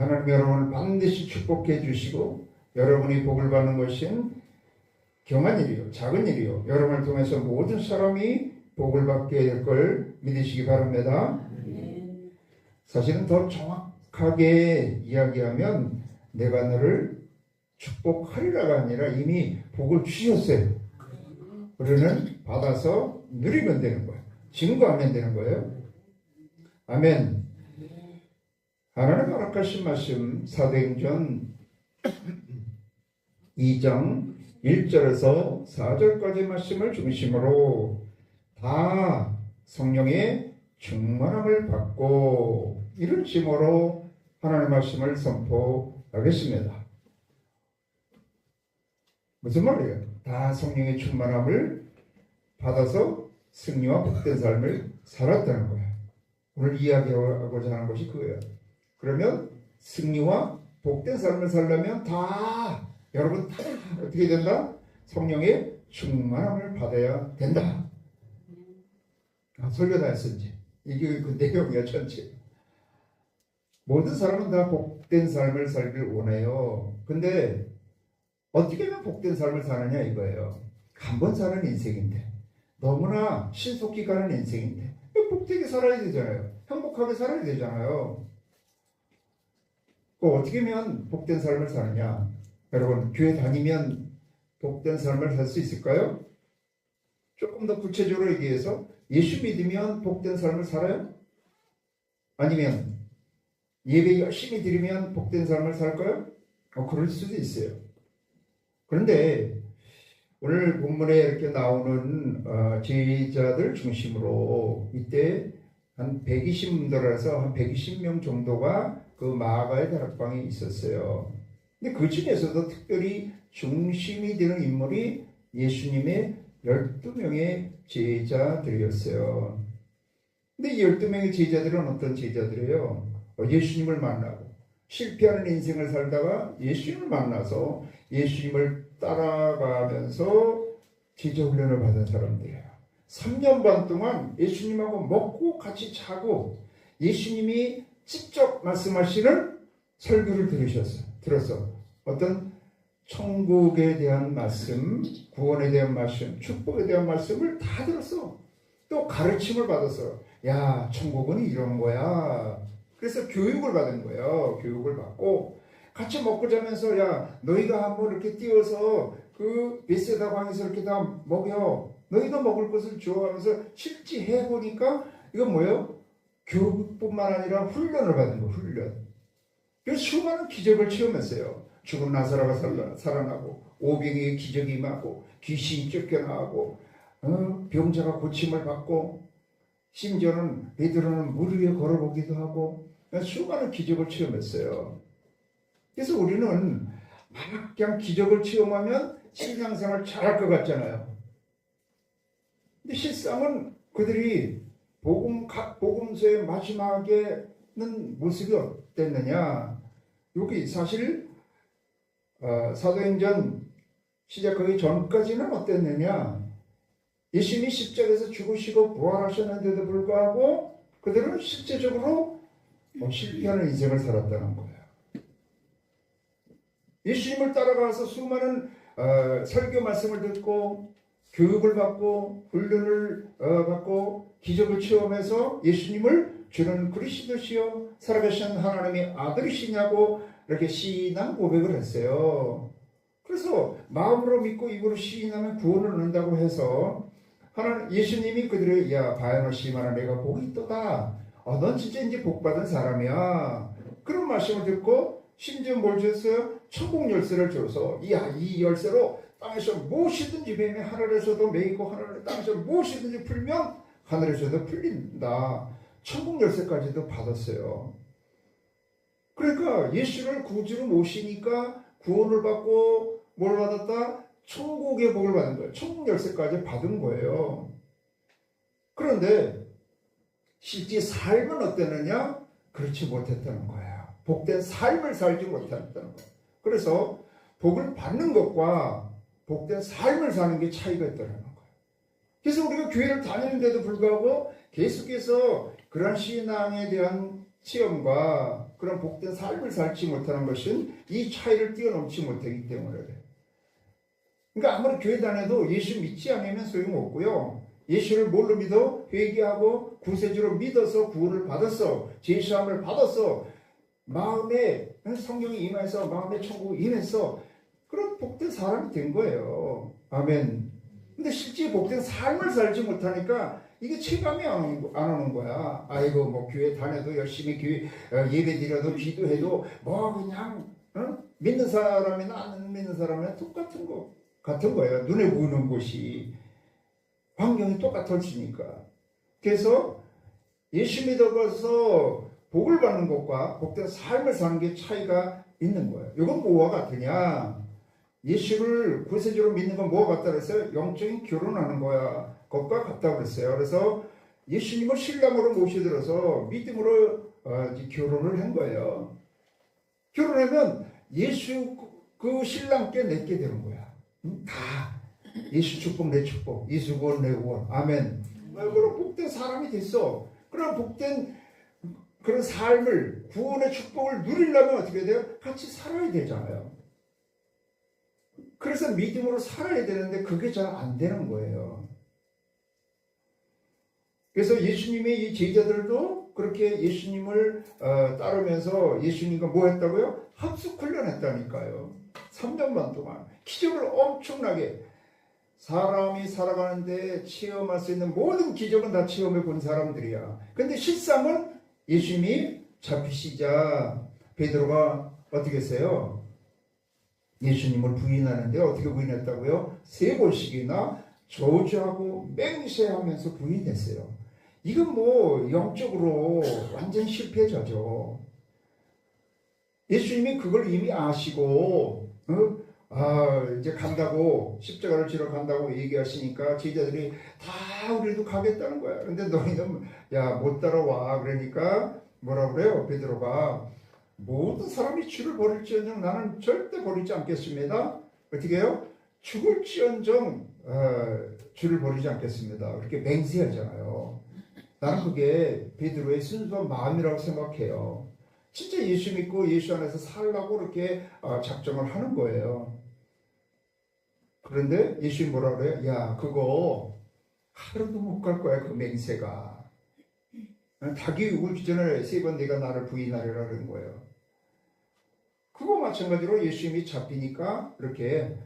하나님 여러분을 반드시 축복해 주시고 여러분이 복을 받는 것은 경한 일이요, 작은 일이요. 여러분을 통해서 모든 사람이 복을 받게 될 걸 믿으시기 바랍니다. 사실은 더 정확하게 이야기하면 내가 너를 축복하리라가 아니라 이미 복을 주셨어요. 우리는 받아서 누리면 되는 거예요. 증거하면 되는 거예요. 아멘. 하나님 허락하신 말씀 사도행전 2장 1절에서 4절까지 말씀을 중심으로 다 성령의 충만함을 받고 이런 제목으로 하나님의 말씀을 선포하겠습니다. 무슨 말이에요? 다 성령의 충만함을 받아서 승리와 복된 삶을 살았다는 거예요. 오늘 이야기하고자 하는 것이 그거예요. 그러면 승리와 복된 삶을 살려면 다 여러분 다 어떻게 된다? 성령의 충만함을 받아야 된다. 설교 다 했었지. 이게 그 내용이야 전체. 모든 사람은 다 복된 삶을 살기를 원해요. 근데 어떻게 하면 복된 삶을 사느냐 이거예요. 한 번 사는 인생인데 너무나 신속히 가는 인생인데 복되게 살아야 되잖아요. 행복하게 살아야 되잖아요. 어떻게 하면 복된 삶을 사느냐? 여러분 교회 다니면 복된 삶을 살 수 있을까요? 조금 더 구체적으로 얘기해서 예수 믿으면 복된 삶을 살아요? 아니면 예배 열심히 드리면 복된 삶을 살까요? 그럴 수도 있어요. 그런데 오늘 본문에 이렇게 나오는 제자들 중심으로 이때 한 120분들에서 한 120명 정도가 그 마가의 다락방에 있었어요. 근데 그 중에서도 특별히 중심이 되는 인물이 예수님의 12명의 제자들이었어요. 근데 이 12명의 제자들은 어떤 제자들이에요? 예수님을 만나고 실패하는 인생을 살다가 예수님을 만나서 예수님을 따라가면서 제자 훈련을 받은 사람들이에요. 3년 반 동안 예수님하고 먹고 같이 자고 예수님이 직접 말씀하시는 설교를 들었어. 어떤 천국에 대한 말씀, 구원에 대한 말씀, 축복에 대한 말씀을 다 들었어. 또 가르침을 받았어. 야, 천국은 이런 거야. 그래서 교육을 받은 거예요. 교육을 받고 같이 먹고 자면서 야, 너희가 한번 이렇게 뛰어서 그 베세다 광에서 이렇게 다 먹여. 너희가 먹을 것을 줘 하면서 실제 해보니까 이건 뭐예요? 교육뿐만 아니라 훈련을 받은 거예요. 훈련. 그래서 수많은 기적을 체험했어요. 죽은 나사로가 살아나고 오병이의 기적이 임하고 귀신이 쫓겨나고 병자가 고침을 받고 심지어는 베드로는 물 위에 걸어보기도 하고 수많은 기적을 체험했어요. 그래서 우리는 막 그냥 기적을 체험하면 신앙생활 잘할 것 같잖아요. 근데 실상은 그들이 복음서의 마지막에는 모습이 어땠느냐? 여기 사실 사도행전 시작하기 전까지는 어땠느냐? 예수님이 십자가에서 죽으시고 부활하셨는데도 불구하고 그들은 실제적으로 실패하는 인생을 살았다는 거예요. 예수님을 따라가서 수많은 설교 말씀을 듣고 교육을 받고 훈련을 받고 기적을 체험해서 예수님을 주는 그리스도시요 살아계신 하나님의 아들이시냐고 이렇게 신앙 고백을 했어요. 그래서 마음으로 믿고 입으로 시인하면 구원을 얻는다고 해서 예수님이 그들의 야 바야노시마나 내가 복이 있도다. 넌 진짜 이제 복받은 사람이야. 그런 말씀을 듣고 심지어 뭘 줬어요? 천국 열쇠를 줘서 이 열쇠로 땅에서 무엇이든지 매매 하늘에서도 매이고 땅에서 무엇이든지 풀면 하늘에서도 풀린다. 천국 열쇠까지도 받았어요. 그러니까 예수를 구주로 모시니까 구원을 받고 뭘 받았다? 천국의 복을 받은 거예요. 천국 열쇠까지 받은 거예요. 그런데 실제 삶은 어땠느냐? 그렇지 못했다는 거예요. 복된 삶을 살지 못했다는 거예요. 그래서 복을 받는 것과 복된 삶을 사는 게 차이가 있다는 거예요. 그래서 우리가 교회를 다니는데도 불구하고 계속해서 그러한 신앙에 대한 체험과 그런 복된 삶을 살지 못하는 것은 이 차이를 뛰어넘지 못하기 때문에 그래요. 그러니까 아무리 교회 다녀도 예수 믿지 않으면 소용없고요. 예수를 뭘로 믿어? 회개하고 구세주로 믿어서 구원을 받았어. 제사함을 받았어. 마음에 성령이 임해서 마음에 천국이 임했어. 그런 복된 사람이 된 거예요. 아멘. 근데 실제 복된 삶을 살지 못하니까 이게 체감이 안 오는 거야. 아이고 뭐 교회 다녀도 열심히 교회 예배 드려도 기도해도 뭐 그냥 믿는 사람이나 안 믿는 사람이나 같은 거예요. 눈에 보이는 곳이 환경이 똑같아지니까. 그래서 예수 믿어서 복을 받는 것과 복된 삶을 사는 게 차이가 있는 거예요. 이건 뭐와 같으냐? 예수를 구세주로 믿는 건 뭐가 같다 그랬어요? 영적인 결혼하는 거야. 그것과 같다고 그랬어요. 그래서 예수님을 신랑으로 모셔들어서 믿음으로 결혼을 한 거예요. 결혼하면 예수 그 신랑께 내게 되는 거야. 다 예수 축복 내 축복, 예수 구원 내 구원. 아멘. 그런 복된 사람이 됐어. 그런 복된 그런 삶을, 구원의 축복을 누리려면 어떻게 돼요? 같이 살아야 되잖아요. 그래서 믿음으로 살아야 되는데 그게 잘 안 되는 거예요. 그래서 예수님의 이 제자들도 그렇게 예수님을 따르면서 예수님과 뭐 했다고요? 합숙 훈련했다니까요. 3년만 동안 기적을 엄청나게, 사람이 살아가는데 체험할 수 있는 모든 기적은 다 체험해 본 사람들이야. 근데 실상은 예수님이 잡히시자 베드로가 어떻게 했어요? 예수님을 부인하는데 어떻게 부인했다고요? 3번씩이나 저주하고 맹세하면서 부인했어요. 이건 뭐 영적으로 완전 실패자죠. 예수님이 그걸 이미 아시고 이제 간다고, 십자가를 지러 간다고 얘기하시니까 제자들이 다 우리도 가겠다는 거야. 근데 너희는 못 따라와. 그러니까 뭐라 그래요? 베드로가 모든 사람이 주를 버릴지언정 나는 절대 버리지 않겠습니다. 어떻게 해요? 죽을지언정 주를 버리지 않겠습니다. 그렇게 맹세하잖아요. 나는 그게 베드로의 순수한 마음이라고 생각해요. 진짜 예수 믿고 예수 안에서 살라고 그렇게 작정을 하는 거예요. 그런데 예수님 뭐라 그래요? 야, 그거 하루도 못 갈 거야, 그 맹세가. 닭이 울기 전에 3번 내가 나를 부인하리라 그런 거예요. 그거 마찬가지로 예수님이 잡히니까 이렇게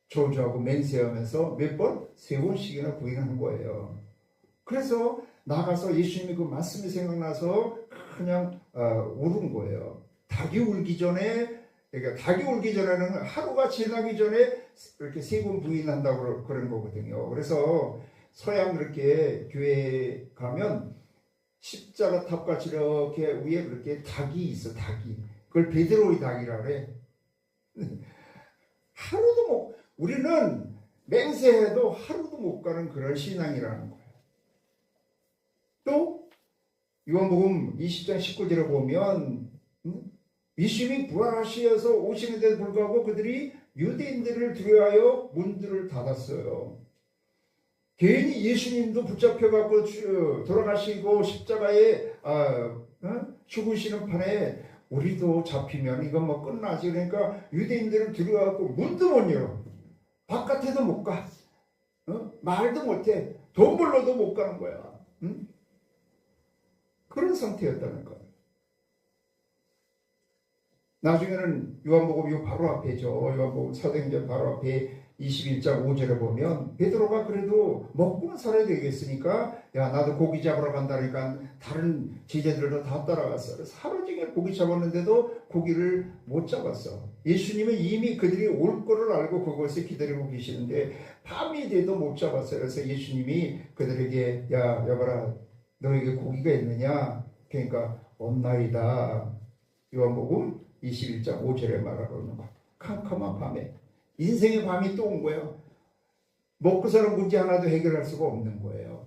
저주하고 맹세하면서 몇 번? 3번씩이나 부인한 거예요. 그래서 나가서 예수님이 그 말씀이 생각나서 그냥 울은 거예요. 닭이 울기 전에, 그러니까 닭이 울기 전에는 하루가 지나기 전에 이렇게 3번 부인한다고 그런 거거든요. 그래서 서양 그렇게 교회에 가면 십자가 탑같이 이렇게 위에 그렇게 닭이 있어, 닭이. 그걸 베드로의 닭이라 그래. 하루도 못, 우리는 맹세해도 하루도 못 가는 그런 신앙이라는 거예요. 또 요한복음 20장 19절에 보면 예수님이 부활하셔서 오시는데도 불구하고 그들이 유대인들을 두려워하여 문들을 닫았어요. 괜히 예수님도 붙잡혀갖고 돌아가시고 십자가에 죽으시는 판에 우리도 잡히면 이건 뭐 끝나지. 그러니까 유대인들을 두려워갖고 문도 못 열어. 바깥에도 못 가. 말도 못해. 돈 벌러도 못 가는 거야. 그런 상태였다는 거예요. 나중에는 요한복음 요 바로 앞에죠. 요한복음 사도행전 바로 앞에 21장 5절에 보면 베드로가 그래도 먹고는 살아야 되겠으니까 야 나도 고기 잡으러 간다니까 다른 제자들도 다 따라갔어. 그래서 하루 종일 고기 잡았는데도 고기를 못 잡았어. 예수님은 이미 그들이 올 거를 알고 그것을 기다리고 계시는데 밤이 돼도 못 잡았어요. 그래서 예수님이 그들에게 야 여봐라 너에게 고기가 있느냐? 그러니까 없나이다. 요한복음 21장 5절에 말하는 거. 캄캄한 밤에 인생의 밤이 또 온 거예요. 먹고 사는 문제 하나도 해결할 수가 없는 거예요.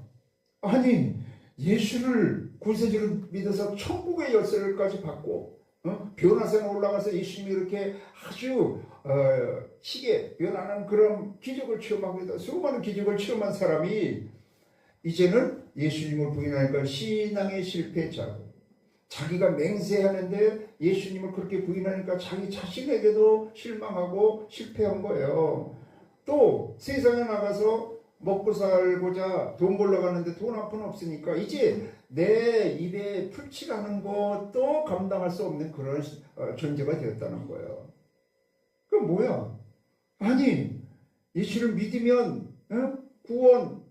아니 예수를 구세주로 믿어서 천국의 열쇠를까지 받고 변화산에 올라가서 예수님이 이렇게 아주 시계 변하는 그런 기적을 체험하고 있다. 수많은 기적을 체험한 사람이 이제는 예수님을 부인하니까 신앙의 실패자고 자기가 맹세하는데 예수님을 그렇게 부인하니까 자기 자신에게도 실망하고 실패한 거예요. 또 세상에 나가서 먹고 살고자 돈 벌러 가는데 돈 한 푼 없으니까 이제 내 입에 풀칠하는 것도 감당할 수 없는 그런 존재가 되었다는 거예요. 그 뭐야? 아니 예수를 믿으면 구원,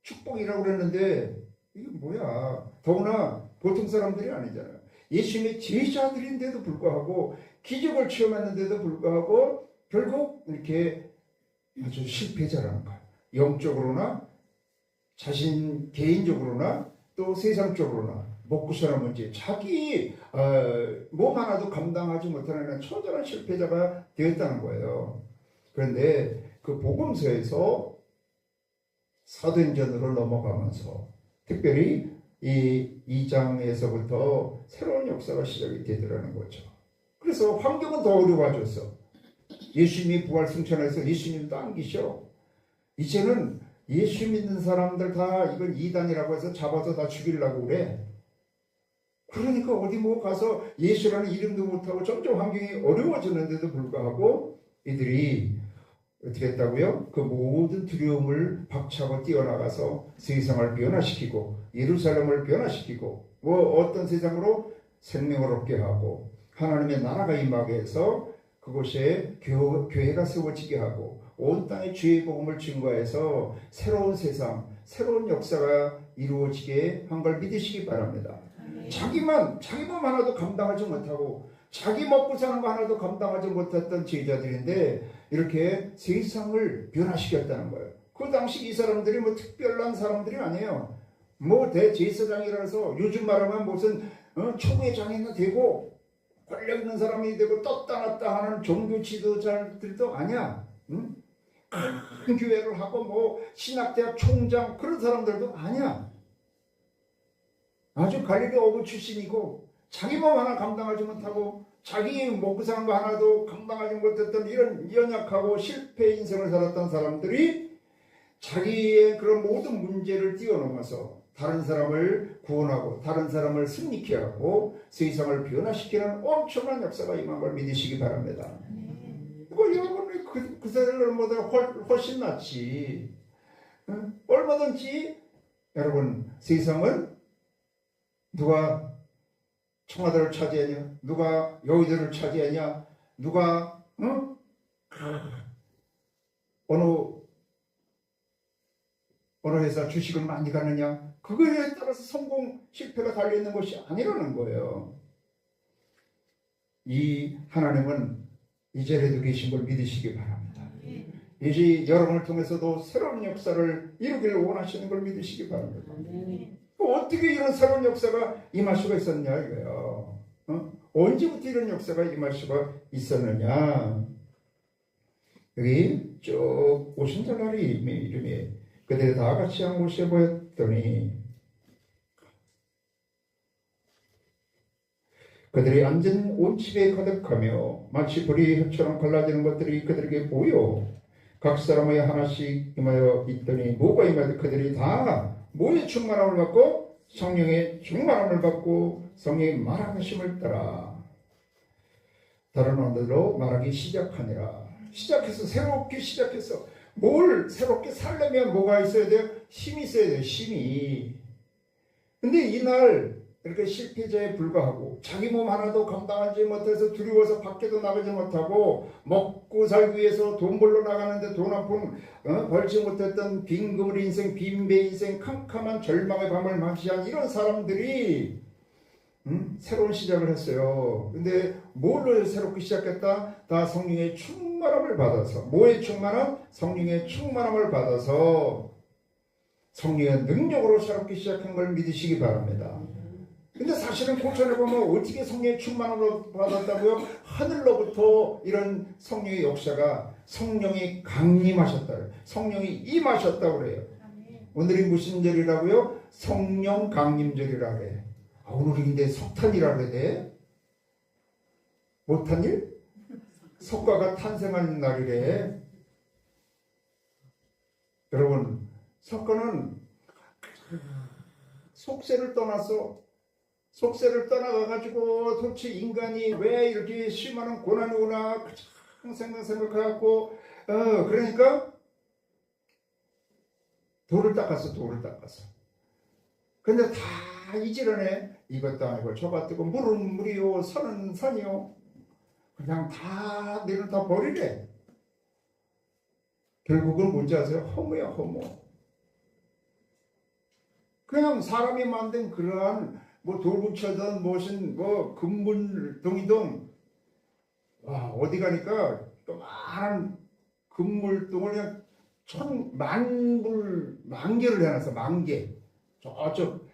축복이라고 그랬는데 이게 뭐야? 더구나 보통 사람들이 아니잖아요. 예수님의 제자들인데도 불구하고 기적을 체험했는데도 불구하고 결국 이렇게 아주 실패자라는 거예요. 영적으로나 자신 개인적으로나 또 세상적으로나 먹고 사는 문제, 자기 몸 하나도 감당하지 못하는 처절한 실패자가 되었다는 거예요. 그런데 그 복음서에서 사도행전으로 넘어가면서 특별히 이 2장에서부터 새로운 역사가 시작이 되더라는 거죠. 그래서 환경은 더 어려워졌어. 예수님이 부활 승천해서 예수님도 안 계셔. 이제는 예수 믿는 사람들 다 이건 이단이라고 해서 잡아서 다 죽이려고 그래. 그러니까 어디 뭐 가서 예수라는 이름도 못하고 점점 환경이 어려워졌는데도 불구하고 이들이 어떻게 했다고요? 그 모든 두려움을 박차고 뛰어나가서 세상을 변화시키고 예루살렘을 변화시키고 뭐 어떤 세상으로 생명을 얻게 하고 하나님의 나라가 임하게 해서 그곳에 교회가 세워지게 하고 온 땅에 주의 복음을 증거해서 새로운 세상, 새로운 역사가 이루어지게 한 걸 믿으시기 바랍니다. 자기 몸 하나도 감당하지 못하고 자기 먹고 사는 거 하나도 감당하지 못했던 제자들인데 이렇게 세상을 변화시켰다는 거예요. 그 당시 이 사람들이 뭐 특별한 사람들이 아니에요. 뭐 대제사장이라서 요즘 말하면 무슨 초회장이나 되고 권력 있는 사람이 되고 떴다 놨다 하는 종교 지도자들도 아니야. 응? 큰 교회를 하고 뭐 신학대학 총장 그런 사람들도 아니야. 아주 갈릴리 어부 출신이고 자기 몸 하나 감당하지 못하고 자기 먹고 사는 거 하나도 감당하지 못했던 이런 연약하고 실패 인생을 살았던 사람들이 자기의 그런 모든 문제를 뛰어넘어서 다른 사람을 구원하고 다른 사람을 승리케 하고 세상을 변화시키는 엄청난 역사가 임한 걸 믿으시기 바랍니다. 뭐 여러분이 그 사람들보다 훨씬 낫지. 얼마든지 여러분 세상은 누가 청와대를 차지하냐, 누가 여의도를 차지하냐, 누가 어느 회사 주식을 많이 가느냐, 그거에 따라서 성공 실패가 달려있는 것이 아니라는 거예요. 이 하나님은 이 자리에도 계신 걸 믿으시기 바랍니다. 이제 여러분을 통해서도 새로운 역사를 이루기를 원하시는 걸 믿으시기 바랍니다. 어떻게 이런 새로운 역사가 임할 수가 있었냐 이거예요. 언제부터 이런 역사가 임할 수가 있었느냐. 여기 쭉 오순절날이 이름이 그들이 다 같이 한 곳에 모였더니 그들이 앉은 온 집에 가득하며 마치 불이 흙처럼 갈라지는 것들이 그들에게 보여 각 사람의 하나씩 임하여 있더니 뭐가 임하여 그들이 다 뭐의 충만함을 받고 성령의 충만함을 받고 성령의 말하심을 따라 다른 언어로 말하기 시작하니라. 시작해서 새롭게 시작해서 뭘 새롭게 살려면 뭐가 있어야 돼요? 힘이 있어야 돼요. 힘이. 근데 이날 이렇게 실패자에 불과하고 자기 몸 하나도 감당하지 못해서 두려워서 밖에도 나가지 못하고 먹고 살기 위해서 돈 벌러 나가는데 돈 한 푼 벌지 못했던 빈그물 인생, 빈배 인생, 캄캄한 절망의 밤을 맞이한 이런 사람들이 새로운 시작을 했어요. 근데 뭘로 새롭게 시작했다? 다 성령의 충만함을 받아서. 뭐의 충만함? 성령의 충만함을 받아서 성령의 능력으로 새롭게 시작한 걸 믿으시기 바랍니다. 근데 사실은 고전에 보면 어떻게 성령의 충만함을 받았다고요? 하늘로부터 이런 성령의 역사가 성령이 강림하셨다. 성령이 임하셨다고 그래요. 오늘이 무슨 절이라고요? 성령 강림절이라 그래. 오늘이 근데 석탄이라 그래야 돼? 못한 일? 석가가 탄생하는 날이래. 여러분 석가는 속세를 떠나서 속세를 떠나가가지고 도대체 인간이 왜 이렇게 심한 고난이 오나 생각해갖고 그러니까 돌을 닦았어. 근데 다 이지런해. 이것도 아니고 저것도 물은 물이요 산은 산이요. 그냥 다 너는 다 버리래. 결국은 뭔지 아세요? 허무야 허무. 그냥 사람이 만든 그러한 뭐 돌부처든 무슨 뭐 금물동이든 어디 가니까 또많은 금물동을 그냥 만개를 해놨어. 만개. 저쪽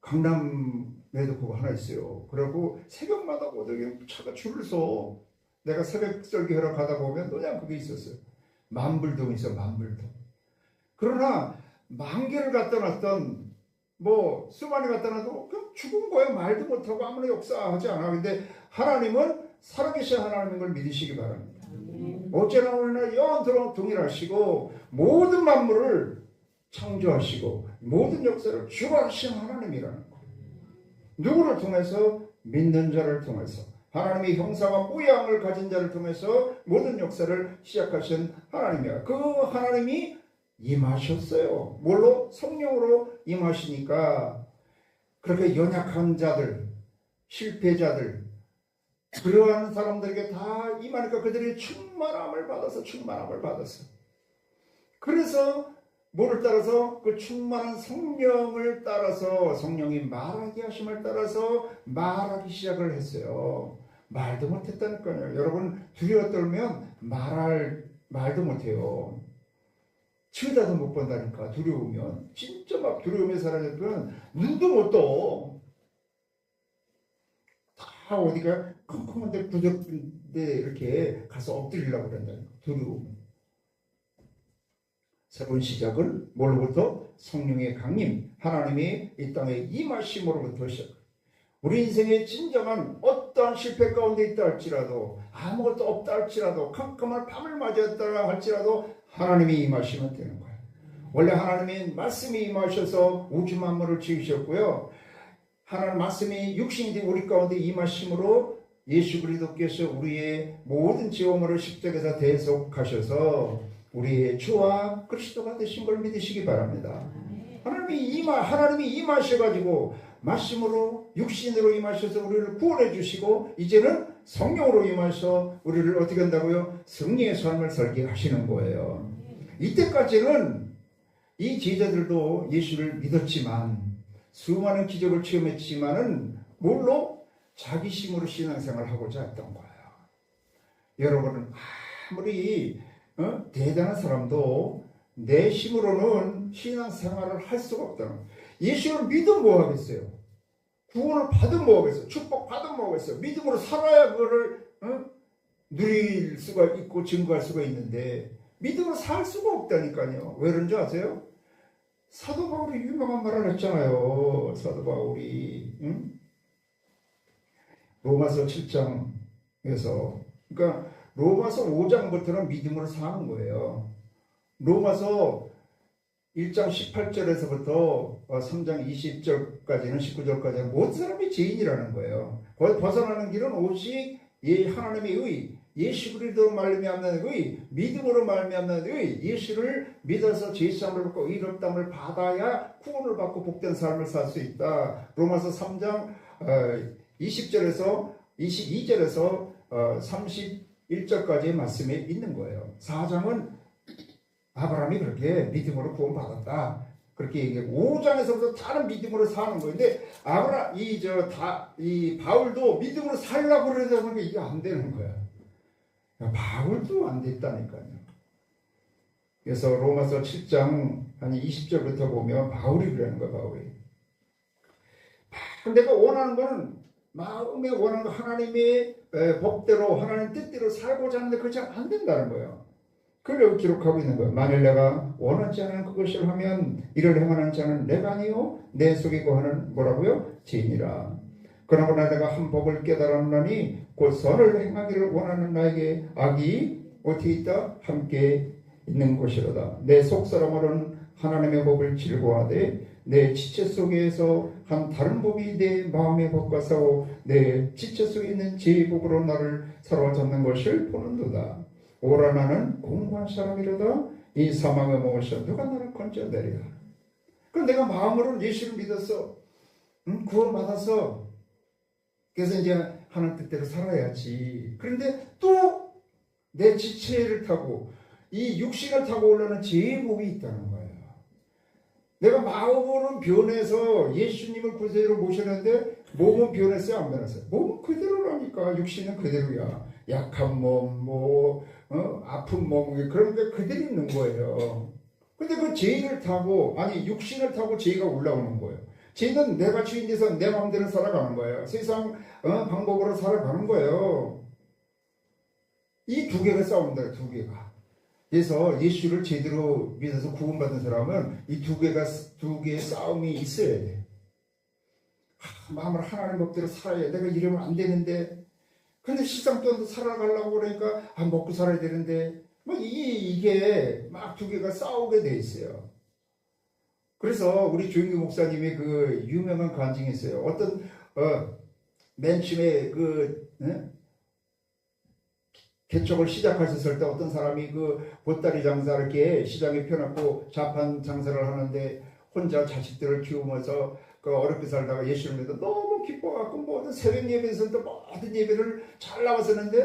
강남에도 그거 하나 있어요. 그리고 새벽마다 오더니 차가 줄을 서. 내가 새벽 설교하러 가다 보면 그냥 그게 있었어요. 만불동이 있어. 만불동. 그러나 만개를 갖다 놨던 뭐 수많이 갖다 놔도 그냥 죽은 거야. 말도 못하고 아무나 역사하지 않아. 근데 하나님은 살아계신 하나님인 걸 믿으시기 바랍니다. 어제나 오늘나 영원토록 동일하시고 모든 만물을 창조하시고 모든 역사를 주관하신 하나님이라는 거예요. 누구를 통해서? 믿는 자를 통해서. 하나님의 형상과 모양을 가진 자를 통해서 모든 역사를 시작하신 하나님이야. 그 하나님이 임하셨어요. 뭘로? 성령으로 임하시니까 그렇게 연약한 자들, 실패자들, 그러한 사람들에게 다 임하니까 그들이 충만함을 받아서 그래서 뭐를 따라서? 그 충만한 성령을 따라서 성령이 말하게 하심을 따라서 말하기 시작을 했어요. 말도 못했다니까요. 여러분 두려워 떨면 말도 못해요. 쳐다도 못 본다니까. 두려우면 진짜 막 두려움에 살아있으면 눈도 못 떠. 다 어디가 컴컴한데 구석인데 이렇게 가서 엎드리려고 그런다니까. 두려움. 새로운 시작은 뭘로부터? 성령의 강림, 하나님의 이 땅에 임하심으로부터 시작. 우리 인생의 진정한 어떠한 실패 가운데 있다 할지라도, 아무것도 없다 할지라도, 캄캄한 밤을 맞이했다 할지라도 하나님이 임하시면 되는 거예요. 원래 하나님의 말씀이 임하셔서 우주 만물을 지으셨고요. 하나님 말씀이 육신이 된 우리 가운데 임하심으로 예수 그리스도께서 우리의 모든 죄오물을 십자가에서 대속하셔서 우리의 주와 그리스도가 되신 걸 믿으시기 바랍니다. 하나님이 임하셔가지고 말씀으로 육신으로 임하셔서 우리를 구원해 주시고 이제는 성령으로 임하셔 우리를 어떻게 한다고요? 성령의 삶을 살게 하시는 거예요. 이때까지는 이 제자들도 예수를 믿었지만 수많은 기적을 체험했지만은 뭘로? 자기 힘으로 신앙생활을 하고자 했던 거예요. 여러분은 아무리 대단한 사람도 내 힘으로는 신앙생활을 할 수가 없다는 거예요. 예수를 믿으면 뭐 하겠어요? 구원을 받으면 뭐 하겠어요? 축복 받으면 뭐 하겠어요? 믿음으로 살아야 그거를 누릴 수가 있고 증거할 수가 있는데 믿음으로 살 수가 없다니까요. 왜 그런지 아세요? 사도 바울이 유명한 말을 했잖아요. 사도 바울이 로마서 7장에서 그러니까 로마서 5장부터는 믿음으로 사는 거예요. 로마서 1장 18절에서부터 3장 20절까지는 19절까지는 모든 사람이 죄인이라는 거예요. 거기서 벗어나는 길은 오직 하나님의 의, 예수 그리스도로 말미암는 의, 믿음으로 말미암는 의, 예수를 믿어서 죄사함을 받고 의롭다함을 받아야 구원을 받고 복된 삶을 살 수 있다. 로마서 3장 20절에서 22절에서 31절까지의 말씀에 있는 거예요. 4장은 아브라함이 그렇게 믿음으로 구원받았다. 그렇게 얘기하고 5장에서부터 다른 믿음으로 사는 거예요. 근데 이 바울도 믿음으로 살려고 그러다 보니까 이게 안 되는 거야. 바울도 안 됐다니까요. 그래서 로마서 7장 한 20절부터 보면 바울이 그러는 거야. 바울이. 내가 원하는 거는 마음에 원하는 거 하나님의 법대로 하나님 뜻대로 살고자 하는데 그렇지 안 된다는 거예요. 그걸 기록하고 있는 거예요. 만일 내가 원하지 않은 그것을 하면 이를 행하는 자는 내가 아니요 내 속에 거하는 뭐라고요? 죄인이라. 그러나 내가 한 법을 깨달았나니 곧 선을 행하기를 원하는 나에게 악이 어떻게 있다? 함께 있는 것이로다. 내 속사람으로는 하나님의 법을 즐거워하되 내 지체 속에서 한 다른 법이 내 마음의 법과 싸워 내 지체 속에 있는 제 법으로 나를 사로잡는 것을 보는도다. 오라 나는 공고한 사람이로다. 이 사망의 몸에서 누가 나를 건져내리라. 그럼 내가 마음으로 예수를 믿었어. 구원받아서 그래서 이제 하나님 뜻대로 살아야지. 그런데 또 내 지체를 타고 이 육신을 타고 올라오는 죄의 법이 있다는 거예요. 내가 마음으로는 변해서 예수님을 구세주로 모셨는데 몸은 변했어요, 안 변했어요? 몸은 그대로라니까. 육신은 그대로야. 약한 몸, 아픈 몸, 그런 게 그대로 있는 거예요. 근데 그 죄를 타고, 아니 육신을 타고 죄가 올라오는 거예요. 죄는 내가 주인 돼서 내 마음대로 살아가는 거예요. 세상 방법으로 살아가는 거예요. 이 두 개가 싸운다, 두 개가. 그래서 예수를 제대로 믿어서 구원받은 사람은 이 두 개의 싸움이 있어야 돼. 마음을 하나님 법대로 살아야 돼. 내가 이러면 안 되는데. 근데 실상 또 살아가려고 그러니까 먹고 살아야 되는데. 이게 막 두 개가 싸우게 돼 있어요. 그래서 우리 조영규 목사님이 그 유명한 간증이 있어요. 어떤 맨 처음에 개척을 시작하셨을 때 어떤 사람이 그 보따리 장사 이렇게 시장에 펴놓고 자판 장사를 하는데 혼자 자식들을 키우면서 그 어렵게 살다가 예수를 믿어 너무 기뻐갖고 모든 새벽 예배에서 또 모든 예배를 잘 나왔었는데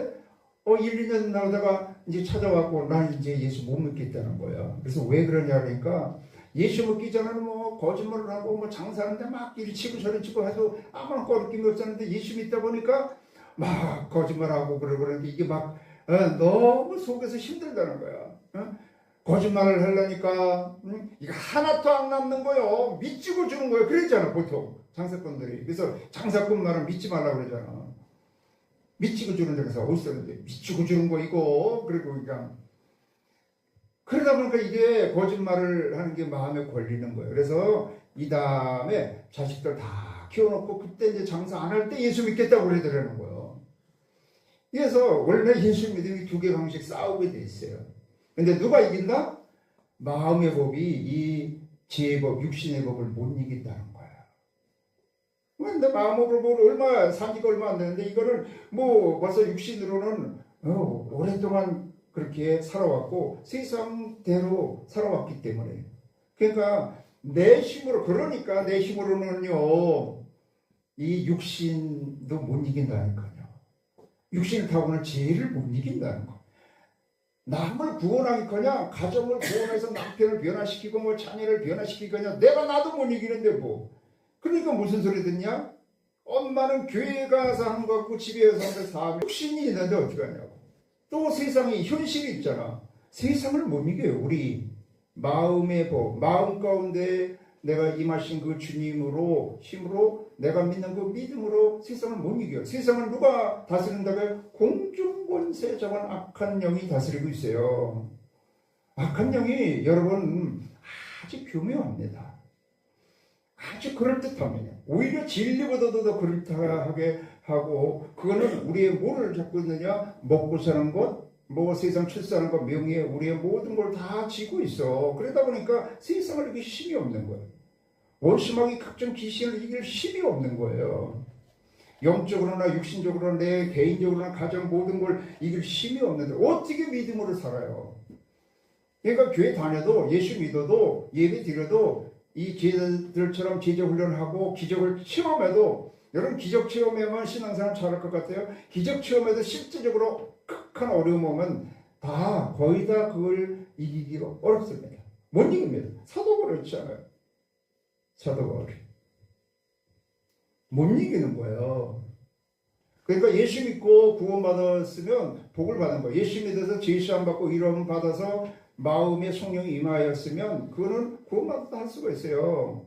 1, 2년 나오다가 이제 찾아왔고 난 이제 예수 못 믿겠다는 거야. 그래서 왜 그러냐 그러니까 예수 믿기 전에는 거짓말을 하고 장사하는데 막 이리 치고 저리 치고 해도 아무런 거리낌이 없었는데 예수 믿다 보니까 막 거짓말하고 그러는데 이게 막 너무 속에서 힘들다는 거야. 거짓말을 하려니까 이거 하나도 안 남는 거요. 믿지고 주는 거예요. 그랬잖아 보통 장사꾼들이. 그래서 장사꾼 말은 믿지 말라고 그러잖아. 믿지고 주는 데서 어디서 그런데 믿지고 주는 거 이거. 그리고 그러니까 그러다 보니까 이게 거짓말을 하는 게 마음에 걸리는 거예요. 그래서 이 다음에 자식들 다 키워놓고 그때 이제 장사 안 할 때 예수 믿겠다고 그러더라는 거예요. 그래서 원래 예수 믿음이 두 개 방식 싸우게 돼 있어요. 근데 누가 이긴다? 마음의 법이 이 지혜의 법, 육신의 법을 못 이긴다는 거야. 근데 마음의 법을 산지가 얼마 안 되는데 이거를 벌써 육신으로는 오랫동안 그렇게 살아왔고 세상대로 살아왔기 때문에. 그러니까 내 힘으로는요 이 육신도 못 이긴다니까요. 육신을 타고는 죄를 못 이긴다는 거. 남을 구원하기커녕 가정을 구원해서 남편을 변화시키고 자녀를 변화시키거나 내가 나도 못 이기는데 뭐. 그러니까 무슨 소리 듣냐? 엄마는 교회 가서 하는 거 같고 집에서 하는데 사업에 육신이 있는데 어떻게 하냐고. 또 세상에 현실이 있잖아. 세상을 못 이겨요. 우리 마음의 법, 마음 가운데 내가 임하신 그 주님으로 힘으로 내가 믿는 그 믿음으로 세상을 못 이겨요. 세상을 누가 다스린다고요? 공중권세 저건 악한 영이 다스리고 있어요. 악한 영이 여러분 아주 교묘합니다. 아주 그럴듯합니다. 오히려 진리보다도 더 그럴듯하게 하고 그거는 우리의 뭐를 잡고 있느냐? 먹고 사는 것, 세상 출세하는 것, 명예, 우리의 모든 걸 다 쥐고 있어. 그러다 보니까 세상을 이길 힘이 없는 거예요. 원수마귀 각종 귀신을 이길 힘이 없는 거예요. 영적으로나 육신적으로나 내 개인적으로나 가정 모든 걸 이길 힘이 없는데 어떻게 믿음으로 살아요? 그러니까 교회 다녀도 예수 믿어도 예배 드려도 이 제자들처럼 제자 훈련을 하고 기적을 체험해도 여러분 기적 체험에만 신앙생활 잘할 것 같아요? 기적 체험에도 실제적으로 극한 어려움 오면 거의 다 그걸 이기기가 어렵습니다. 못 이깁니다. 사도 바울이 있잖아요. 사도 바울이 못 이기는 거예요. 그러니까 예수 믿고 구원받았으면 복을 받는 거예요. 예수 믿어서 제시함 받고 이름 받아서 마음의 성령이 임하였으면 그거는 구원받았다 할 수가 있어요.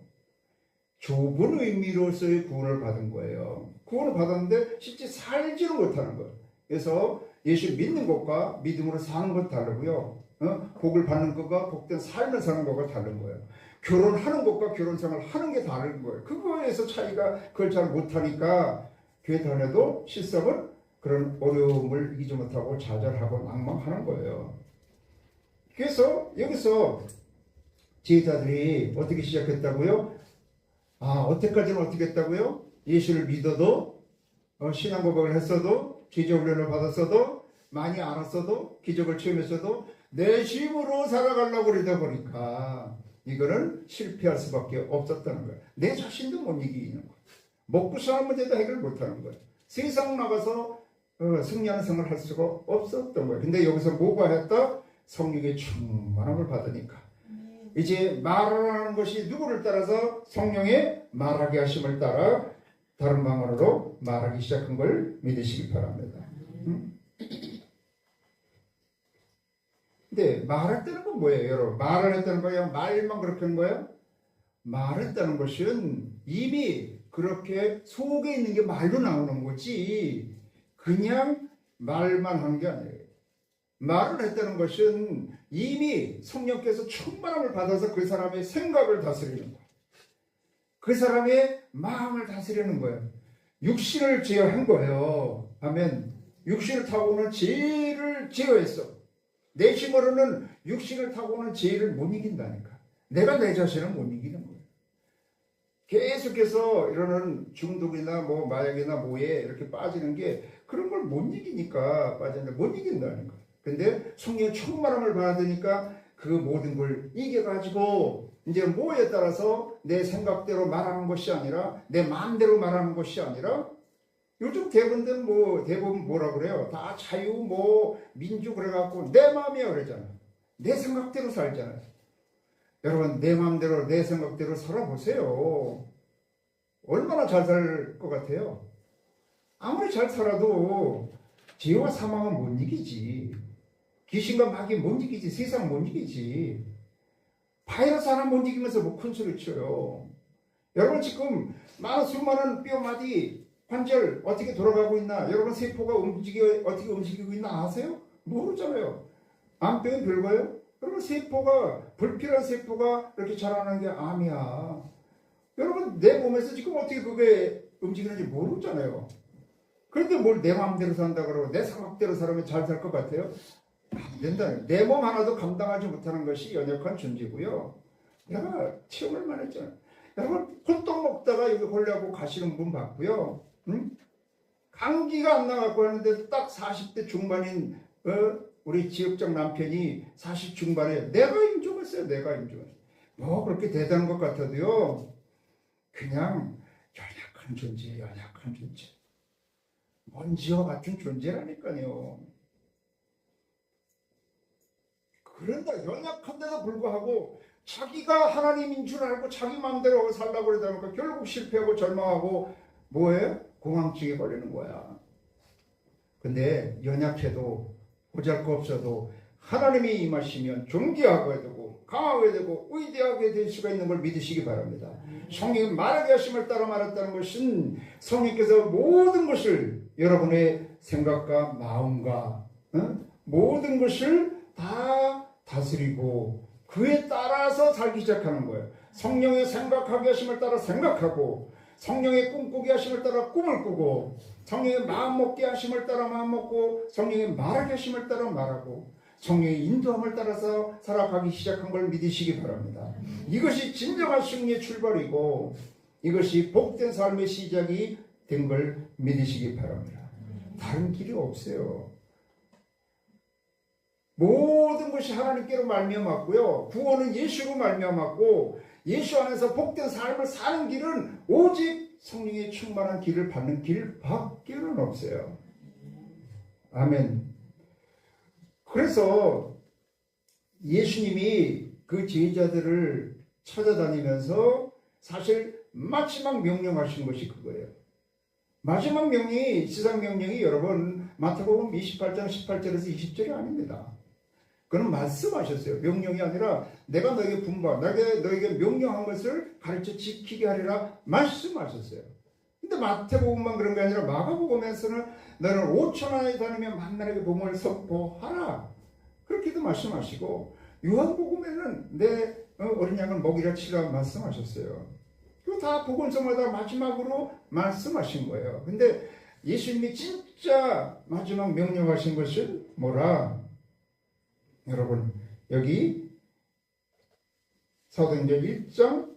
좁은 의미로서의 구원을 받은 거예요. 구원을 받았는데 실제 살지는 못하는 거예요. 그래서 예수 믿는 것과 믿음으로 사는 것 다르고요. 복을 받는 것과 복된 삶을 사는 것과 다른 거예요. 결혼하는 것과 결혼생활을 하는 게 다른 거예요. 그거에서 차이가 그걸 잘 못하니까 교회 다녀도 실상은 그런 어려움을 이기지 못하고 좌절하고 낭망하는 거예요. 그래서 여기서 제자들이 어떻게 시작했다고요? 어때까지는 어떻게 했다고요? 예수를 믿어도 신앙 고백을 했어도 기적훈련을 받았어도 많이 알았어도 기적을 체험했어도 내 힘으로 살아가려고 그러다 보니까 이거는 실패할 수밖에 없었다는 거예요. 내 자신도 못 이기는 거예요. 먹고 사는 문제도 해결 못하는 거예요. 세상 나가서 승리하는 생활을 할 수가 없었던 거예요. 근데 여기서 뭐가 했다? 성령의 충만함을 받으니까 이제 말하는 것이 누구를 따라서 성령의 말하게 하심을 따라 다른 방언으로 말하기 시작한 걸 믿으시기 바랍니다. 근데 말했다는 건 뭐예요, 여러분? 말을 했다는 거예요? 말만 그렇게 한 거예요? 말했다는 것은 이미 그렇게 속에 있는 게 말로 나오는 거지 그냥 말만 한 게 아니에요. 말을 했다는 것은 이미 성령께서 충만함을 받아서 그 사람의 생각을 다스리는 거예요. 그 사람의 마음을 다스리는 거예요. 육신을 제어한 거예요. 아멘. 육신을 타고는 죄를 제어했어. 내 힘으로는 육신을 타고는 죄를 못 이긴다니까. 내가 내 자신을 못 이기는 거예요. 계속해서 이러는 중독이나 마약이나 뭐에 이렇게 빠지는 게 그런 걸 못 이기니까 빠지는데 못 이긴다는 거예요. 근데 성령의 충만함을 받으니까 그 모든 걸 이겨가지고 이제 뭐에 따라서 내 생각대로 말하는 것이 아니라 내 마음대로 말하는 것이 아니라 요즘 대부분 뭐라 그래요? 다 자유 민주 그래갖고 내 마음이야 그러잖아요. 내 생각대로 살잖아요. 여러분 내 마음대로 내 생각대로 살아보세요. 얼마나 잘 살 것 같아요? 아무리 잘 살아도 죄와 사망은 못 이기지. 귀신과 마귀 못 이기지. 세상 못 이기지. 바이러스 하나 못 이기면서 큰 소리 쳐요. 여러분 지금 수많은 뼈마디 관절 어떻게 돌아가고 있나? 여러분 세포가 어떻게 움직이고 있나 아세요? 모르잖아요. 암병이 별거예요? 여러분 불필요한 세포가 이렇게 자라는 게 암이야. 여러분 내 몸에서 지금 어떻게 그게 움직이는지 모르잖아요. 그런데 뭘 내 마음대로 산다 그러고 내 생각대로 살면 잘 살 것 같아요? 안 된다. 내 몸 하나도 감당하지 못하는 것이 연약한 존재고요. 내가 체험을 많이 했잖아요. 여러분 홀떡 먹다가 여기 홀려고 가시는 분 봤고요. 응? 감기가 안 나갖고 하는데 딱 40대 중반인 우리 지역장 남편이 40 중반에 내가 임종했어요. 내가 임종했어요. 그렇게 대단한 것 같아도요. 그냥 연약한 존재예요. 연약한 존재. 먼지와 같은 존재라니까요. 그런다 연약한데도 불구하고 자기가 하나님인 줄 알고 자기 마음대로 살라고 그러다 보니까 결국 실패하고 절망하고 뭐예요? 공황증에 걸리는 거야. 근데 연약해도 보잘것없어도 하나님이 임하시면 존귀하게 되고 강하게 되고 위대하게 될 수가 있는 걸 믿으시기 바랍니다. 성령이 말하게 하심을 따라 말했다는 것은 성령께서 모든 것을 여러분의 생각과 마음과 모든 것을 다 다스리고 그에 따라서 살기 시작하는 거예요. 성령의 생각하게 하심을 따라 생각하고 성령의 꿈꾸게 하심을 따라 꿈을 꾸고 성령의 마음 먹게 하심을 따라 마음 먹고 성령의 말하게 하심을 따라 말하고 성령의 인도함을 따라서 살아가기 시작한 걸 믿으시기 바랍니다. 이것이 진정한 승리의 출발이고 이것이 복된 삶의 시작이 된 걸 믿으시기 바랍니다. 다른 길이 없어요. 모든 것이 하나님께로 말미암았고요. 구원은 예수로 말미암았고 예수 안에서 복된 삶을 사는 길은 오직 성령의 충만한 길을 받는 길밖에는 없어요. 아멘. 그래서 예수님이 그 제자들을 찾아다니면서 사실 마지막 명령하신 것이 그거예요. 마지막 명령이 지상 명령이 여러분 마태복음 28장 18절에서 20절이 아닙니다. 그는 말씀하셨어요. 명령이 아니라 내가 너에게 너에게 명령한 것을 가르쳐 지키게 하리라 말씀하셨어요. 근데 마태복음만 그런 게 아니라 마가복음에서는 너는 5천 안에 다니며 만나게 복음을 선포하라. 그렇게도 말씀하시고 요한복음에는 내 어린 양을 먹이라 치라 말씀하셨어요. 그거 다 복음서마다 마지막으로 말씀하신 거예요. 근데 예수님이 진짜 마지막 명령하신 것은 뭐라? 여러분 여기 사도행전 1장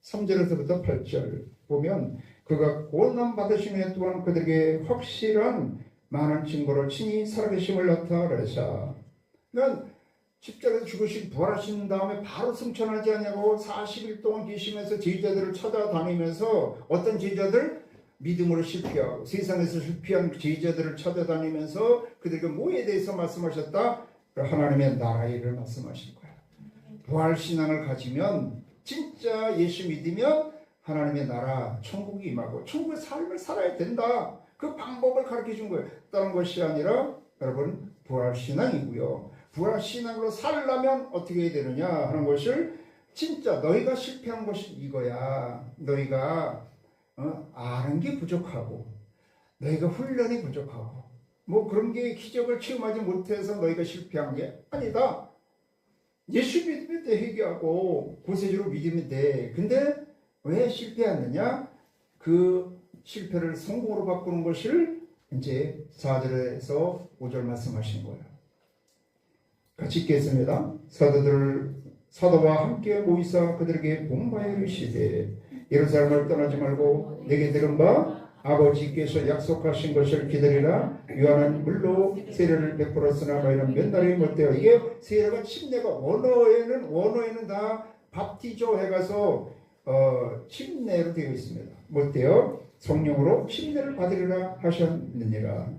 3절에서부터 8절 보면 그가 고난 받으시며 또한 그들에게 확실한 많은 증거를 친히 살아계심을 나타내사. 그러니까 십자가에서 죽으신 부활하신 다음에 바로 승천하지 않냐고 40일 동안 계시면서 제자들을 찾아다니면서 어떤 제자들? 믿음으로 실패하고 세상에서 실패한 제자들을 찾아다니면서 그들에게 뭐에 대해서 말씀하셨다? 하나님의 나라의 일을 말씀하신 거야. 부활신앙을 가지면 진짜 예수 믿으면 하나님의 나라 천국이 임하고 천국의 삶을 살아야 된다. 그 방법을 가르쳐 준 거예요. 다른 것이 아니라 여러분 부활신앙이고요. 부활신앙으로 살려면 어떻게 해야 되느냐 하는 것을 진짜 너희가 실패한 것이 이거야. 너희가 아는 게 부족하고 너희가 훈련이 부족하고 뭐 그런 게 기적을 체험하지 못해서 너희가 실패한 게 아니다. 예수 믿으면 돼. 회개하고 구세주로 믿으면 돼. 근데 왜 실패했느냐? 그 실패를 성공으로 바꾸는 것을 이제 4절에서 5절 말씀하신 거예요. 같이 읽겠습니다. 사도와 함께 모이사 그들에게 본바에 이르시되 예루살렘을 떠나지 말고 내게 들은 바 아버지께서 약속하신 것을 기다리라. 요한은 물로 세례를 베풀었으나 너희는 몇 날이 못되어. 이게 세례가 침례가 원어에는 다 밥티조 해가서 침례로 되어 있습니다. 못되어 성령으로 침례를 받으리라 하셨느니라.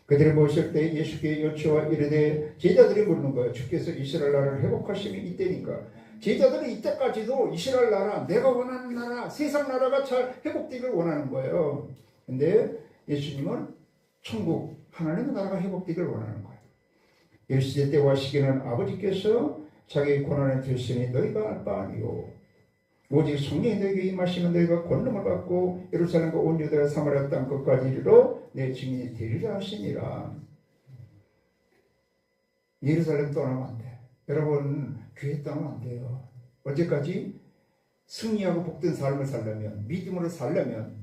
그들이 모실 때 예수께 여쭈어 이르되 제자들이 묻는 거예요. 주께서 이스라엘 나라를 회복하심이 이때니까. 제자들이 이때까지도 이스라엘 나라, 내가 원하는 나라, 세상 나라가 잘 회복되기를 원하는 거예요. 근데 예수님은 천국, 하나님의 나라가 회복되기를 원하는 거예요. 일시대 때와 시기는 아버지께서 자기 고난에 드시니 너희가 알 바 아니요. 오직 성령이 너희에게 임하시면 너희가 권능을 받고 예루살렘과 온 유대와 사마리아 땅 끝까지 이르러 내 증인이 되리라 하시니라. 예루살렘 떠나면 안 돼. 여러분 교회 떠나면 안 돼요. 언제까지? 승리하고 복된 삶을 살려면, 믿음으로 살려면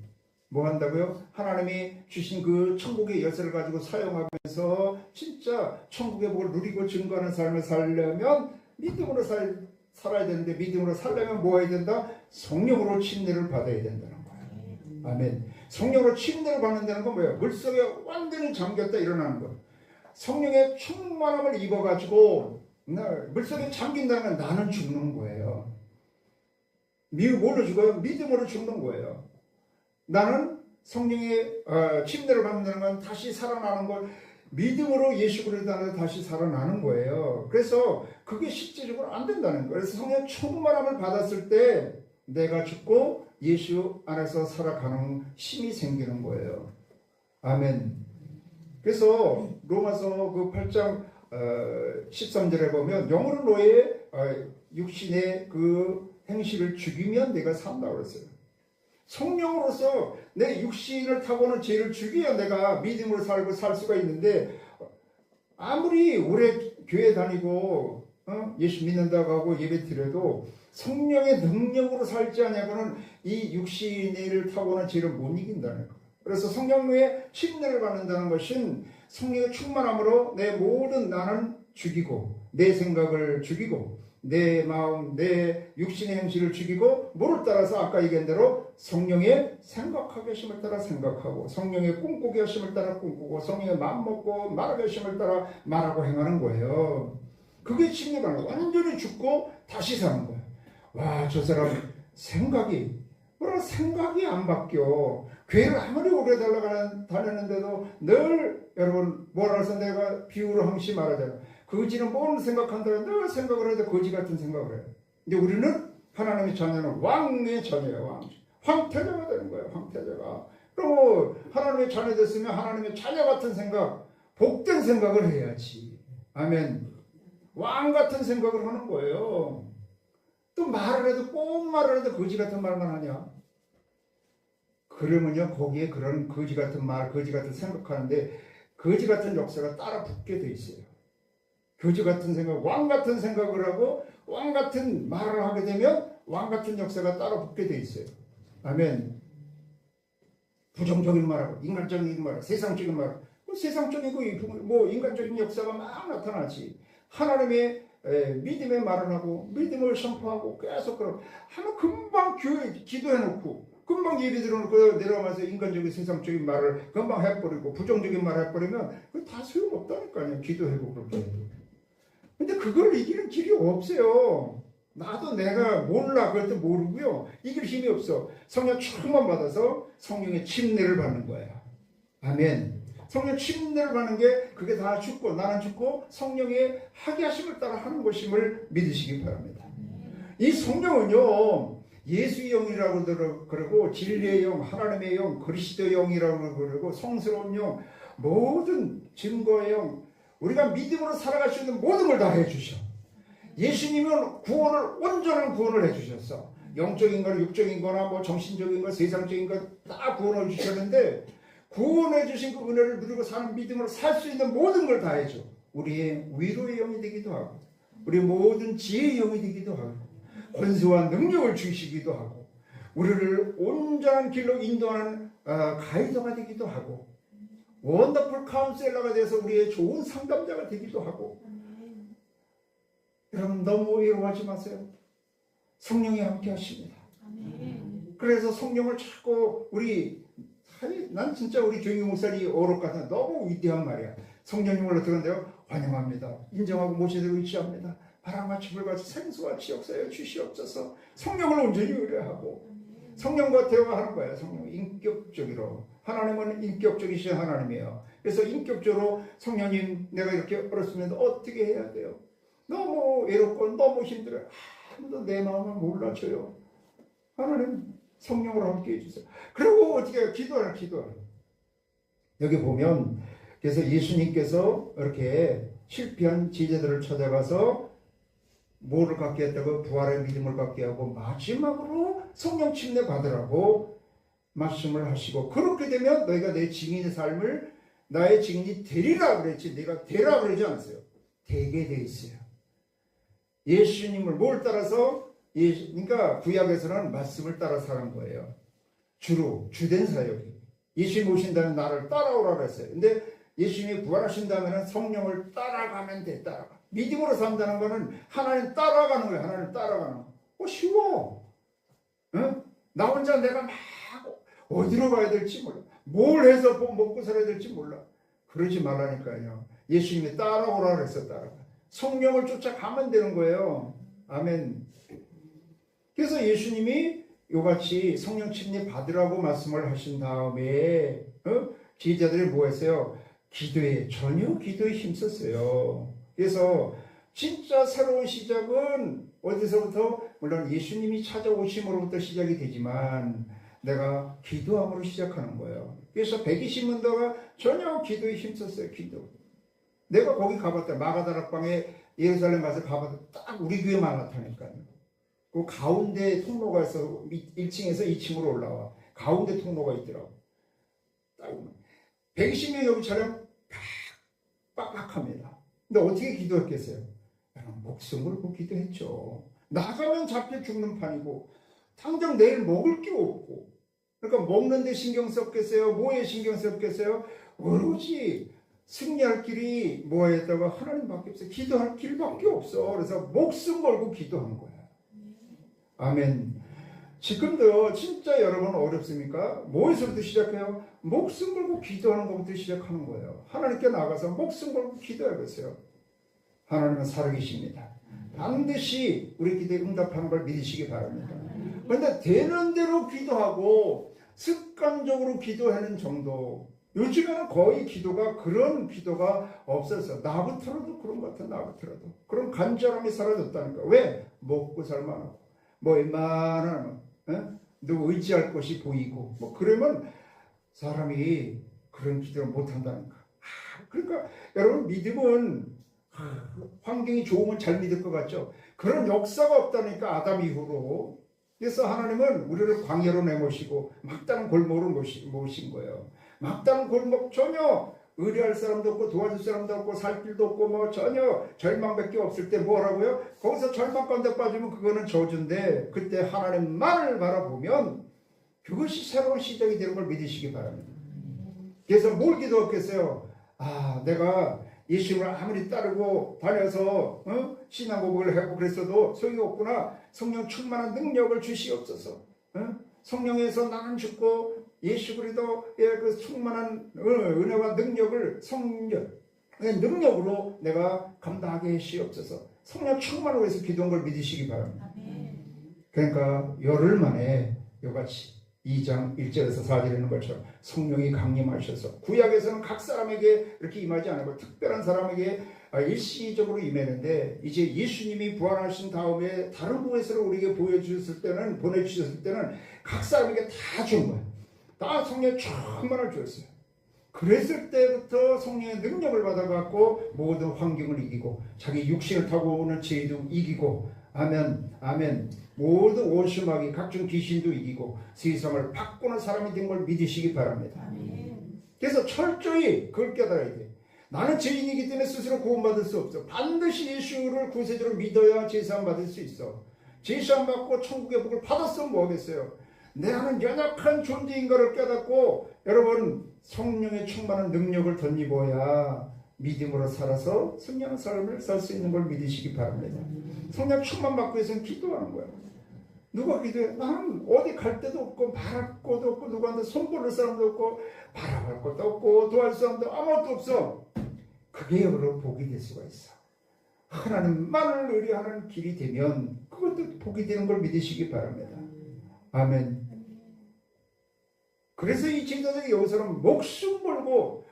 뭐 한다고요? 하나님이 주신 그 천국의 열쇠를 가지고 사용하면서 진짜 천국의 복을 누리고 증거하는 삶을 살려면 믿음으로 살아야 되는데, 믿음으로 살려면 뭐 해야 된다? 성령으로 침례를 받아야 된다는 거예요. 아멘. 성령으로 침례를 받는다는 건 뭐예요? 물속에 완전히 잠겼다 일어나는 거예요. 성령의 충만함을 입어가지고 물속에 잠긴다는 건 나는 죽는 거예요. 뭘로 죽어요? 믿음으로 죽는 거예요. 나는 성령의 침례를 받는다는 건 다시 살아나는 걸, 믿음으로 예수 그리스도 안에서 다시 살아나는 거예요. 그래서 그게 실제적으로 안 된다는 거예요. 그래서 성령 충만함을 받았을 때 내가 죽고 예수 안에서 살아가는 힘이 생기는 거예요. 아멘. 그래서 로마서 그 8장 13절에 보면 영으로 너의 육신의 그 행실을 죽이면 내가 산다고 그랬어요. 성령으로서 내 육신을 타고는 죄를 죽여야 내가 믿음으로 살고 살 수가 있는데, 아무리 오래 교회 다니고 예수 믿는다고 하고 예배 드려도 성령의 능력으로 살지 않냐고는 이 육신을 타고는 죄를 못 이긴다는 거예요. 그래서 성령의 침례를 받는다는 것은 성령의 충만함으로 내 모든 나는 죽이고, 내 생각을 죽이고, 내 마음, 내 육신의 행실을 죽이고, 뭐를 따라서 아까 얘기한 대로 성령의 생각하게 하심을 따라 생각하고, 성령의 꿈꾸게 하심을 따라 꿈꾸고, 성령의 마음먹고 말하게 하심을 따라 말하고 행하는 거예요. 그게 침례가 아니라 완전히 죽고 다시 사는 거예요. 와, 저 사람 생각이 안 바뀌어. 교회를 아무리 오래 다녔는데도 늘 여러분 뭐라 해서 내가 비유로 항시 말하잖아. 거지는 뭘 생각한다고 늘 생각을 해도 거지 같은 생각을 해요. 근데 우리는 하나님의 자녀는 왕의 자녀예요. 황태자가 되는 거예요. 황태자가. 그리고 하나님의 자녀 됐으면 하나님의 자녀 같은 생각, 복된 생각을 해야지. 아멘. 왕 같은 생각을 하는 거예요. 또 말을 해도 꼭 말을 해도 거지 같은 말만 하냐? 그러면요 거기에 그런 거지 같은 말, 거지 같은 생각하는데 거지 같은 역사가 따라 붙게 돼 있어요. 거지 같은 생각, 왕 같은 생각을 하고 왕 같은 말을 하게 되면 왕 같은 역사가 따라 붙게 돼 있어요. 아멘. 부정적인 말하고 인간적인 말, 세상적인 말, 세상적이고 뭐 인간적인 역사가 막 나타나지. 하나님의 믿음의 말을 하고 믿음을 선포하고 계속 그러고 하면 금방 교회 기도해놓고 금방 예배 들어놓고 내려가면서 인간적인 세상적인 말을 금방 해버리고 부정적인 말을 해버리면 그거 다 소용없다니까요. 기도해보고 그렇게 해도. 근데 그걸 이기는 길이 없어요. 나도 내가 몰라 그럴 때 모르고요. 이길 힘이 없어. 성령 충만 받아서 성령의 침례를 받는 거야. 아멘. 성령 침례를 받는 게 그게 다 죽고 나는 죽고 성령의 하게 하심을 따라 하는 것임을 믿으시기 바랍니다. 이 성령은요 예수의 영이라고 그러고 진리의 영, 하나님의 영, 그리스도의 영이라고 그러고 성스러운 영, 모든 증거의 영, 우리가 믿음으로 살아갈 수 있는 모든 걸 다 해주셔. 예수님은 구원을 온전한 구원을 해주셨어. 영적인 거나 육적인 거나 뭐 정신적인 거, 세상적인 거 다 구원을 주셨는데 구원해 주신 그 은혜를 누리고 사는 믿음으로 살 수 있는 모든 걸 다 해줘. 우리의 위로의 영이 되기도 하고 우리의 모든 지혜의 영이 되기도 하고 권세와 능력을 주시기도 하고 우리를 온전한 길로 인도하는 가이드가 되기도 하고 원더풀 카운셀러가 돼서 우리의 좋은 상담자가 되기도 하고. 여러분 너무 외로워하지 마세요. 성령이 함께 하십니다. 그래서 성령을 자꾸 난 진짜 우리 조용히 목사님 어록 같은 너무 위대한 말이야. 성령님을 들었는데요. 환영합니다. 인정하고 모시도록 위치합니다. 바람같이 불같이 생수같이 역사여 주시옵소서. 성령을 온전히 의뢰하고 성령과 대화하는 거예요. 성령 인격적으로. 하나님은 인격적이신 하나님이에요. 그래서 인격적으로 성령님 내가 이렇게 어렵습니다. 어떻게 해야 돼요? 너무 외롭고 너무 힘들어요. 아무도 내 마음을 몰라줘요. 하나님 성령으로 함께 해주세요. 그리고 어떻게 해요? 기도하라. 여기 보면 그래서 예수님께서 이렇게 실패한 제자들을 찾아가서 뭐를 갖게 했다고? 부활의 믿음을 갖게 하고 마지막으로 성령 침례 받으라고 말씀을 하시고 그렇게 되면 너희가 내 증인의 삶을 나의 증인이 되리라 그랬지 내가 되라 그러지 않았어요. 되게 돼 있어요. 예수님을 뭘 따라서? 그러니까 구약에서는 말씀을 따라 사는 거예요. 주로 주된 사역이. 예수님 오신다면 나를 따라오라 그랬어요. 근데 예수님이 부활하신 다음에는 성령을 따라가면 돼. 따라가. 믿음으로 산다는 거는 하나님 따라가는 거예요. 하나님 따라가는 거. 쉬워. 응? 나 혼자 내가 막 어디로 가야 될지 몰라. 뭘 해서 먹고 살아야 될지 몰라. 그러지 말라니까요. 예수님이 따라오라 그랬어. 따라가. 성령을 쫓아가면 되는 거예요. 아멘. 그래서 예수님이 요같이 성령 침례 받으라고 말씀을 하신 다음에 제자들이 뭐 했어요? 전혀 기도에 힘썼어요. 그래서 진짜 새로운 시작은 어디서부터? 물론 예수님이 찾아오심으로부터 시작이 되지만 내가 기도함으로 시작하는 거예요. 그래서 120문도가 전혀 기도에 힘썼어요. 기도. 내가 거기 가봤다. 마가다락방에 예루살렘 가서 가봤다. 딱 우리 교회만 나타나니까요. 그 가운데 통로가 있어 1층에서 2층으로 올라와. 가운데 통로가 있더라고. 딱 120명 여기처럼 빡빡합니다. 근데 어떻게 기도했겠어요? 목숨 걸고 기도했죠. 나가면 잡혀 죽는 판이고 당장 내일 먹을 게 없고 그러니까 먹는 데 신경 썼겠어요? 뭐에 신경 썼겠어요? 오로지 승리할 길이 뭐였다고 하나님밖에 없어요. 기도할 길밖에 없어. 그래서 목숨 걸고 기도한 거야. 아멘. 지금도 진짜 여러분 어렵습니까? 뭐에서부터 시작해요? 목숨 걸고 기도하는 것부터 시작하는 거예요. 하나님께 나가서 목숨 걸고 기도해보세요. 하나님은 살아계십니다. 반드시 우리 기도에 응답하는 걸 믿으시기 바랍니다. 그런데 되는 대로 기도하고 습관적으로 기도하는 정도. 요즘에는 거의 그런 기도가 없어서 나부터라도 그런 것 같아. 나부터라도 그런 간절함이 사라졌다니까. 왜? 먹고 살만하고 뭐 웬만하면 누구 의지할 것이 보이고 뭐 그러면 사람이 그런 기도를 못한다니까. 그러니까 여러분 믿음은 환경이 좋으면 잘 믿을 것 같죠. 그런 역사가 없다니까. 아담 이후로. 그래서 하나님은 우리를 광야로 내모시고 막다른 골목으로 모신 거예요. 막다른 골목 전혀 의뢰할 사람도 없고 도와줄 사람도 없고 살 길도 없고 뭐 전혀 절망밖에 없을 때 뭐라고요? 거기서 절망 가운데 빠지면 그거는 저주인데 그때 하나님만을 바라보면 그것이 새로운 시작이 되는 걸 믿으시기 바랍니다. 그래서 뭘 기도했겠어요? 내가 예수님을 아무리 따르고 다녀서 신앙 고백을 하고 그랬어도 소용이 없구나. 성령 충만한 능력을 주시옵소서. 성령에서 나는 죽고 예수 그리스도의 그 충만한 은혜와 능력을 성령의 능력으로 내가 감당하게 하시옵소서. 성령 충만하고 해서 기도한 걸 믿으시기 바랍니다. 그러니까 열흘 만에 이같이 2장 1절에서 4절에 있는 것처럼 성령이 강림하셔서 구약에서는 각 사람에게 이렇게 임하지 않고 특별한 사람에게 일시적으로 임했는데 이제 예수님이 부활하신 다음에 다른 곳에서 우리에게 보내주셨을 때는 각 사람에게 다 준 거예요. 다 성령 충만을 주었어요. 그랬을 때부터 성령의 능력을 받아갖고 모든 환경을 이기고 자기 육신을 타고 오는 죄도 이기고 아멘 모든 원수마귀 각종 귀신도 이기고 세상을 바꾸는 사람이 된 걸 믿으시기 바랍니다. 그래서 철저히 그걸 깨달아야 돼. 나는 죄인이기 때문에 스스로 구원받을 수 없어. 반드시 예수를 구세주로 믿어야 제사함 받을 수 있어. 제사함 받고 천국의 복을 받았으면 뭐하겠어요. 내가는 연약한 존재인 것을 깨닫고 여러분 성령의 충만한 능력을 덧입어야 믿음으로 살아서 승리하는 삶을 살 수 있는 걸 믿으시기 바랍니다. 성령 충만 받기 위해서는 기도하는 거예요. 누가 기도해? 나는 어디 갈 데도 없고 말할 것도 없고 누구한테 손 벌릴 사람도 없고 바라볼 것도 없고 도와줄 사람도 아무것도 없어. 그게 여러분 복이 될 수가 있어. 하나님만을 의뢰하는 길이 되면 그것도 복이 되는 걸 믿으시기 바랍니다. 아멘. 그래서 이 제자들이 여기서는 목숨 걸고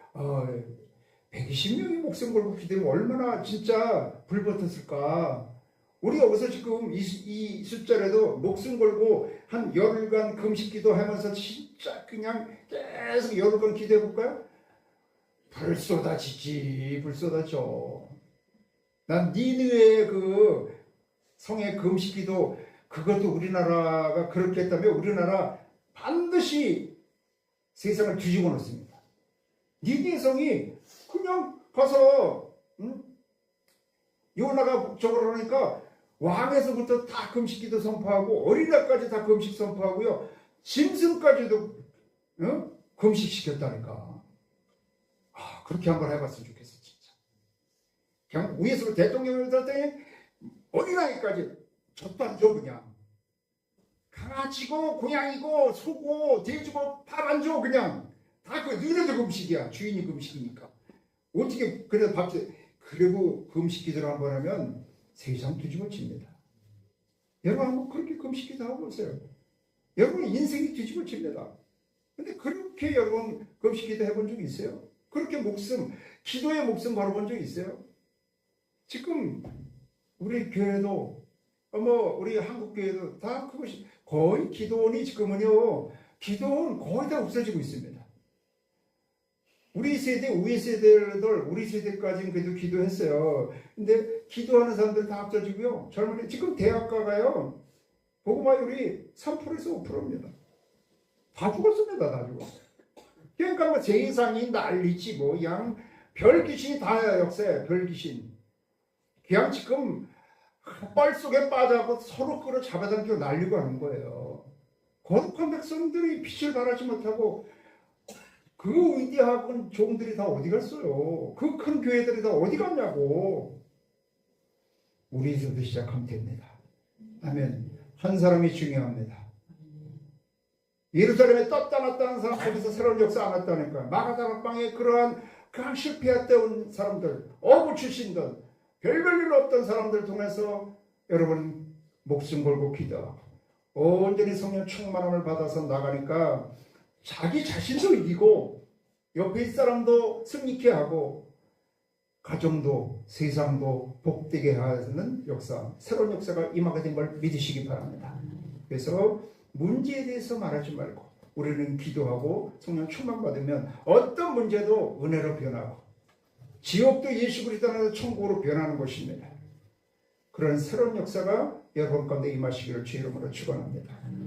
120명이 목숨 걸고 기도하면 얼마나 진짜 불붙었을까. 우리 여기서 지금 이 숫자라도 목숨 걸고 한 열흘간 금식 기도하면서 진짜 그냥 계속 열흘간 기도해 볼까요? 불 쏟아지지, 불 쏟아져. 난 니느웨의 그 성의 금식 기도 그것도 우리나라가 그렇게 했다면 우리나라 반드시 세상을 뒤집어 놓습니다. 니느웨 성이 그냥 가서 요나가 저걸 하니까 왕에서부터 다 금식기도 선포하고 어린아까지 다 금식 선포하고요. 짐승까지도 금식시켰다니까. 그렇게 한번 해봤으면 좋겠어 진짜. 그냥 위에서 대통령을 들었더니 어린아이까지 젖도 안 줘 그냥. 강아지고 고양이고 소고 돼지고 밥 안 줘 그냥. 다 그 너희들 금식이야. 주인이 금식이니까. 어떻게 그래도 밥도 그리고 금식기도를 한번 하면 세상 뒤집어집니다. 여러분 한번 그렇게 금식기도 하고 보세요. 여러분 인생이 뒤집어집니다. 근데 그렇게 여러분 금식기도 해본 적 있어요? 그렇게 기도에 목숨 걸어본 적 있어요? 지금 우리 교회도 우리 한국 교회도 다 그것이 거의 기도원이 지금은요 기도원 거의 다 없어지고 있습니다. 우리 세대, 우리 세대들, 우리 세대까지는 그래도 기도했어요. 근데 기도하는 사람들 다 없어지고요. 젊은이, 지금 대학가가요, 복음화율이 3%에서 5%입니다. 다 죽었습니다, 다 죽었어요. 그러니까 뭐 세상이 난리지, 그냥 별 귀신이 다야, 역사에, 별 귀신. 그냥 지금 뻘 속에 빠져서 서로 끌어 잡아당기고 날리고 하는 거예요. 거룩한 백성들이 빛을 발하지 못하고 그 위대한 종들이 다 어디 갔어요? 그 큰 교회들이 다 어디 갔냐고. 우리에서도 시작하면 됩니다. 아멘. 한 사람이 중요합니다. 예루살렘에 떴다 놨다 하는 사람 거기서 새로운 역사 안 왔다니까. 마가다락방에 그러한 실패했던 사람들, 어부 출신들, 별별 일 없던 사람들 통해서 여러분 목숨 걸고 기도하고 온전히 성령 충만함을 받아서 나가니까 자기 자신도 이기고 옆에 있는 사람도 승리케 하고 가정도 세상도 복되게 하는 역사, 새로운 역사가 임하게 된 걸 믿으시기 바랍니다. 그래서 문제에 대해서 말하지 말고 우리는 기도하고 성령 충만 받으면 어떤 문제도 은혜로 변하고 지옥도 예수 그리스도 안에서 천국으로 변하는 것입니다. 그런 새로운 역사가 여러분 가운데 임하시기를 주의 이름으로 축원합니다.